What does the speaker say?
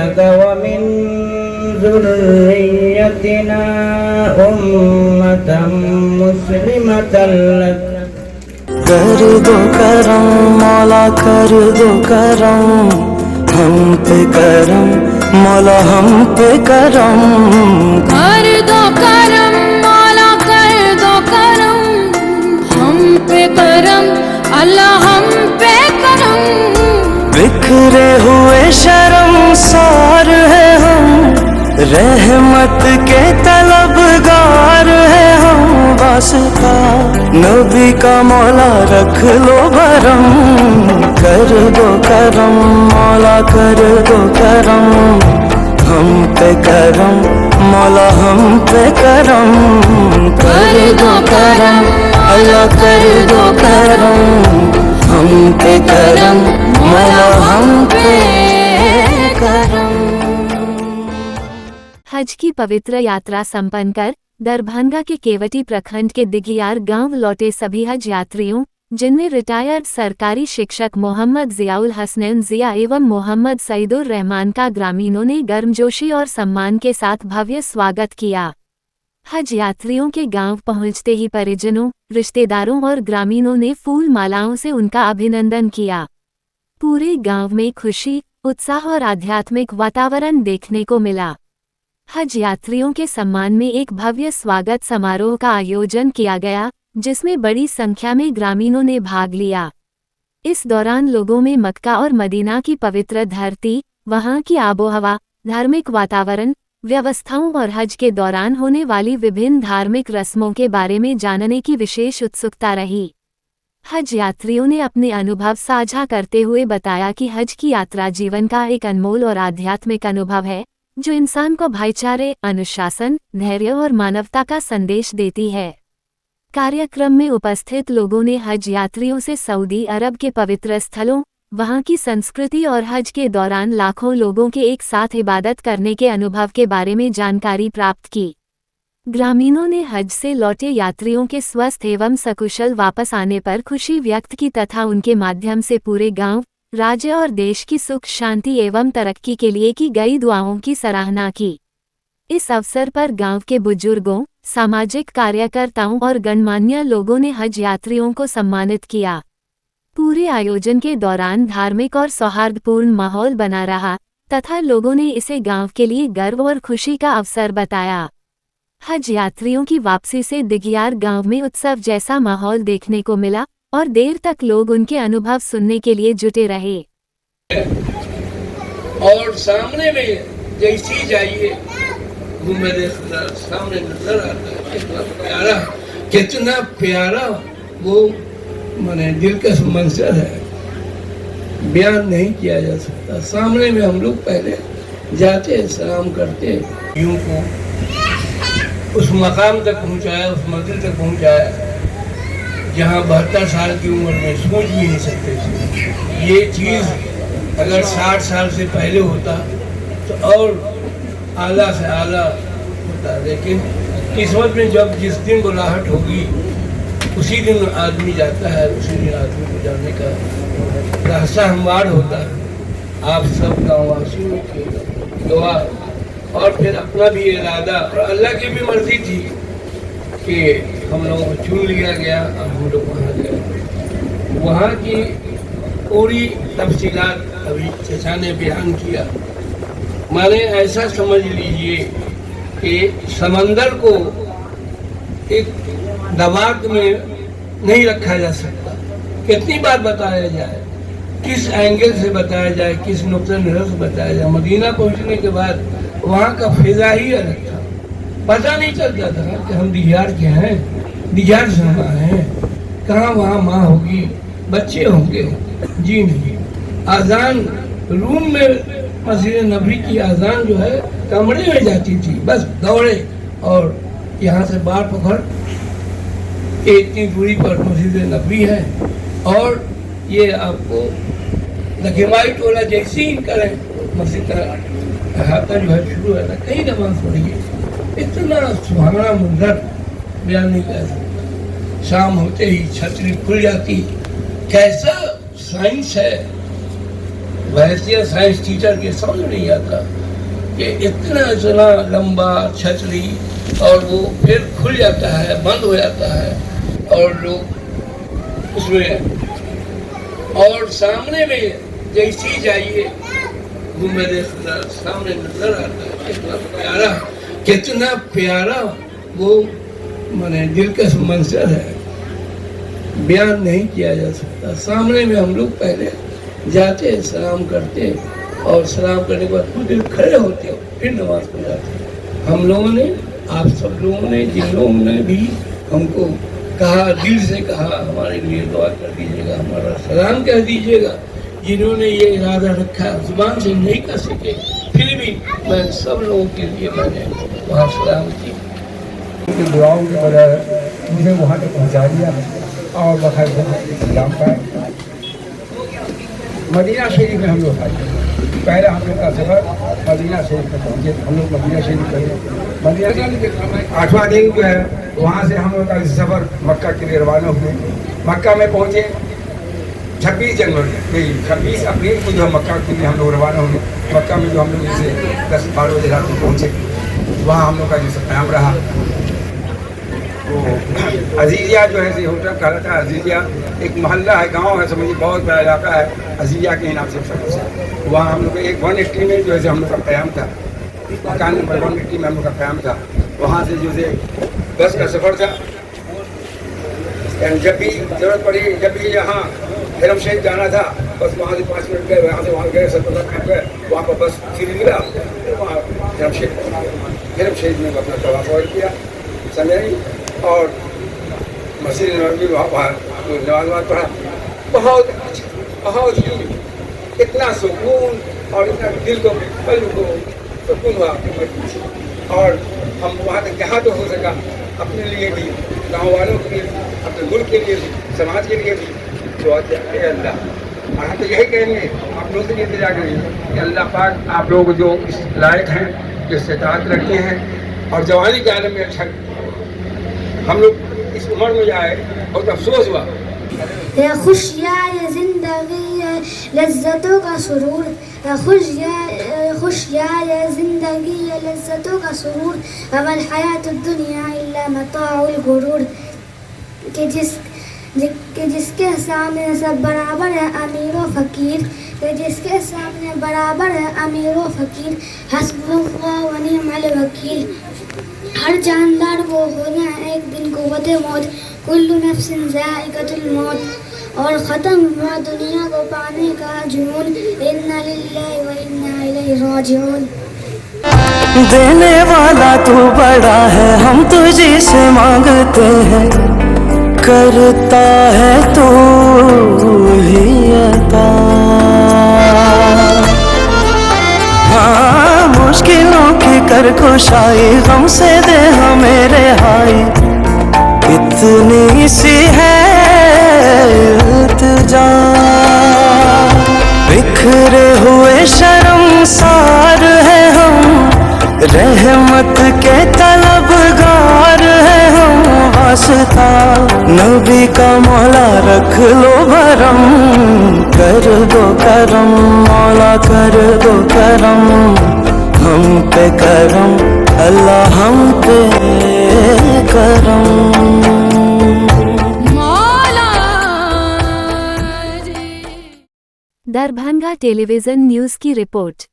لك ومن ذريتنا أمة مسلمة لك کر دو کرم مولا کر دو کرم ہم پہ کرم مولا ہم پہ کرم کر دو کرم مولا کر دو کرم ہم پہ کرم اللہ ہم پہ کرم بکھرے ہوئے شرم سار ہے ہم رحمت کے طلبگار ہے ہم واسطہ نبی کا مولا رکھ لو بھرم کر دو کرم مولا کر دو کرم ہم پہ کرم مولا ہم پہ کرم کر دو کرم اللہ کر دو کرم ہم پہ کرم مولا ہم پہ کرم. हज की पवित्र यात्रा संपन्न कर दरभंगा के केवटी प्रखंड के दिघियार गांव लौटे सभी हज यात्रियों, जिनमें रिटायर्ड सरकारी शिक्षक मोहम्मद जियाउल हसनैन जिया एवं मोहम्मद सईदुर रहमान का ग्रामीणों ने गर्मजोशी और सम्मान के साथ भव्य स्वागत किया. हज यात्रियों के गांव पहुंचते ही परिजनों, रिश्तेदारों और ग्रामीणों ने फूल मालाओं से उनका अभिनंदन किया. पूरे गांव में खुशी, उत्साह और आध्यात्मिक वातावरण देखने को मिला. हज यात्रियों के सम्मान में एक भव्य स्वागत समारोह का आयोजन किया गया, जिसमें बड़ी संख्या में ग्रामीणों ने भाग लिया. इस दौरान लोगों में मक्का और मदीना की पवित्र धरती, वहां की आबोहवा, धार्मिक वातावरण, व्यवस्थाओं और हज के दौरान होने वाली विभिन्न धार्मिक रस्मों के बारे में जानने की विशेष उत्सुकता रही. हज यात्रियों ने अपने अनुभव साझा करते हुए बताया कि हज की यात्रा जीवन का एक अनमोल और आध्यात्मिक अनुभव है, जो इंसान को भाईचारे, अनुशासन, धैर्य और मानवता का संदेश देती है. कार्यक्रम में उपस्थित लोगों ने हज यात्रियों से सऊदी अरब के पवित्र स्थलों, वहां की संस्कृति और हज के दौरान लाखों लोगों के एक साथ इबादत करने के अनुभव के बारे में जानकारी प्राप्त की. ग्रामीणों ने हज से लौटे यात्रियों के स्वस्थ एवं सकुशल वापस आने पर खुशी व्यक्त की तथा उनके माध्यम से पूरे गांव, राज्य और देश की सुख शांति एवं तरक्की के लिए की गई दुआओं की सराहना की. इस अवसर पर गांव के बुजुर्गों, सामाजिक कार्यकर्ताओं और गणमान्य लोगों ने हज यात्रियों को सम्मानित किया. पूरे आयोजन के दौरान धार्मिक और सौहार्दपूर्ण माहौल बना रहा तथा लोगों ने इसे गांव के लिए गर्व और खुशी का अवसर बताया. हज यात्रियों की वापसी से दिघियार गांव में उत्सव जैसा माहौल देखने को मिला और देर तक लोग उनके अनुभव सुनने के लिए जुटे रहे. और सामने में जैसी जाइए वो मेरे सामने नजर आता है, कितना प्यारा वो माने दिलकश मंजर है, बयान नहीं किया जा सकता. सामने में हम लोग पहले जाते सलाम करते, यूं को उस मकाम तक पहुंचाया, उस मंजिल तक पहुंचाया जहाँ 72 साल की उम्र में सोच भी नहीं सकते थे. ये चीज़ अगर 60 साल से पहले होता तो और आला से आला होता. लेकिन किस्मत में जब जिस दिन बुलाहट होगी उसी दिन आदमी जाता है, उसी दिन आदमी को जाने का रास्ता हमवार होता है. आप सब गाँववासियों की दुआ और फिर अपना भी इरादा और अल्लाह की भी मर्जी थी कि हम लोगों को चुन लिया गया और हम लोग वहाँ गए. वहाँ की पूरी तफसीलात अभी चचा ने बयान किया. माने ऐसा समझ लीजिए कि समंदर को एक दबाव में नहीं रखा जा सकता. कितनी बार बताया जाए, किस एंगल से बताया जाए, किस नुक्ते नज़र से बताया जाए. मदीना पहुँचने के बाद वहाँ का फिजा ही अलग था. पता नहीं चलता था कि हम दिघियार के हैं, दिघियार से हम आए हैं, कहाँ वहाँ माँ होगी, बच्चे होंगे. जी नहीं. आज़ान रूम में मस्जिद नबी की आज़ान जो है कमरे में जाती थी, बस दौड़े और यहाँ से बाहर पकड़ इतनी दूरी पर मस्जिद नबी है और ये आपको लखीमाई टोला जैसे ही करें मस्जिद का अहाता जो है शुरू है ना, कहीं नमाज पढ़िए. इतना सुहाना मंजर बयान नहीं कर सकता. शाम होते ही छतरी खुल जाती. कैसा साइंस है वैसे साइंस टीचर के समझ नहीं आता कि इतना लंबा छतरी और वो फिर खुल जाता है, बंद हो जाता है और लोग उसमें और सामने में जैसी जाइए वो मेरे सामने नजर आता है। कितना प्यारा वो माने दिलकश मंजर है, बयान नहीं किया जा सकता। सामने में हम लोग पहले जाते सलाम करते और सलाम करने के बाद कुछ देर खड़े होते हो, फिर नमाज पढ़ जाते। हम लोगों ने, आप सब लोगों ने, जिन लोगों ने भी हमको कहा, दिल से कहा हमारे लिए दुआ कर दीजिएगा, हमारा सलाम कह दीजिएगा, जिन्होंने ये इरादा रखा जुबान से नहीं कर सके, फिर भी मैं सब लोगों के लिए मैंने वहाँ सलाम की। उनकी दुआओं की वजह मुझे वहाँ तक पहुँचा दिया और बाकायदा सलाम पाए। मदीना शरीफ में हम लोग आए, पहले हम लोग का सफ़र मदीना शरीफ में पहुँचे। हम लोग मदीना शरीफ गए, मदीना 8वां दिन जो है वहाँ से हम लोग का सफ़र मक्का के लिए रवाना हुए। मक्का में पहुँचे 26 जनवरी 26 अप्रैल को जो मक्का के लिए हम लोग रवाना हुए। मक्का में जो हम लोग जैसे 10-12 बजे रात को पहुँचे, वहाँ हम लोग का जैसे क़याम रहा। वो अजीज़िया जो है होटल कहा था, अजीज़िया एक मोहल्ला है, गांव है, समझिए बहुत बड़ा इलाका है, अजीज़िया के नाम से फेमस है। वहाँ हम लोग एक 180 में जो है हम लोग का क़याम था, मकान नंबर 180 में हम लोग का क़याम था। वहाँ से जो है बस का सफ़र था। जब भी ज़रूरत पड़ी, जब भी यहाँ हरम शरीफ जाना था, बस वहाँ से 5 मिनट गए, वहाँ से वहाँ गए, सब काम गए, वहाँ पर बस फ्री मिला, वहाँ हरम शरीफ में अपना तवाफ़ किया, समझे, और मस्जिद नबवी वहाँ नमाज पढ़ा। बहुत अच्छा, बहुत ही इतना सुकून और इतना दिल को, पल को सुकून हुआ। और हम वहाँ तक जहाँ तो हो सका अपने लिए भी, गाँव वालों के लिए, अपने मुल्क के लिए भी, समाज के लिए भी दुआ किया अल्लाह। और हम तो यही कहेंगे, आप लोग से इंतजार करेंगे कि अल्लाह पाक आप लोग जो इस लायक हैं, जो इस्तिताअत रखते हैं और जवानी के आलम में अच्छा, हम लोग इस उम्र में जाए, बहुत अफसोस हुआ। खुशियाँ जिंदगी लज्जतों का सुरूर, खुशियाँ जिंदगी लज्जतों का सुरूर, अमल हयात दुनिया इल्ला मताउल गुरूर। कि जिसके सामने सब बराबर है अमीर व फ़कीर, कि जिसके सामने बराबर है अमीर व फ़कीर, हस्बुल्लाह व निअमल वकील। हर जानदार को होना एक दिन क़ुव्वत मौत, कुल्लु नफ्सिन ज़ाइक़तुल मौत। और ख़त्म हुआ दुनिया को पाने का जुनून, इन्ना लिल्लाहि व इन्ना इलैहि राजिऊन। देने वाला तू बड़ा है, हम तुझे से मांगते हैं, करता है तू ही अता। हाँ, मुश्किलों की कर खुशाई, गम से दे हमें रिहाई, इतनी सी है इल्तिजा। बिखरे हुए शर्मसार है हम, रहमत के तलबगार है हम, वास्ता नबी का मौला रख लो भरम, कर दो करम मौला, कर दो करम, हम पे करम अल्लाह, हम पे करम। मौला जी। दरभंगा टेलीविजन न्यूज़ की रिपोर्ट।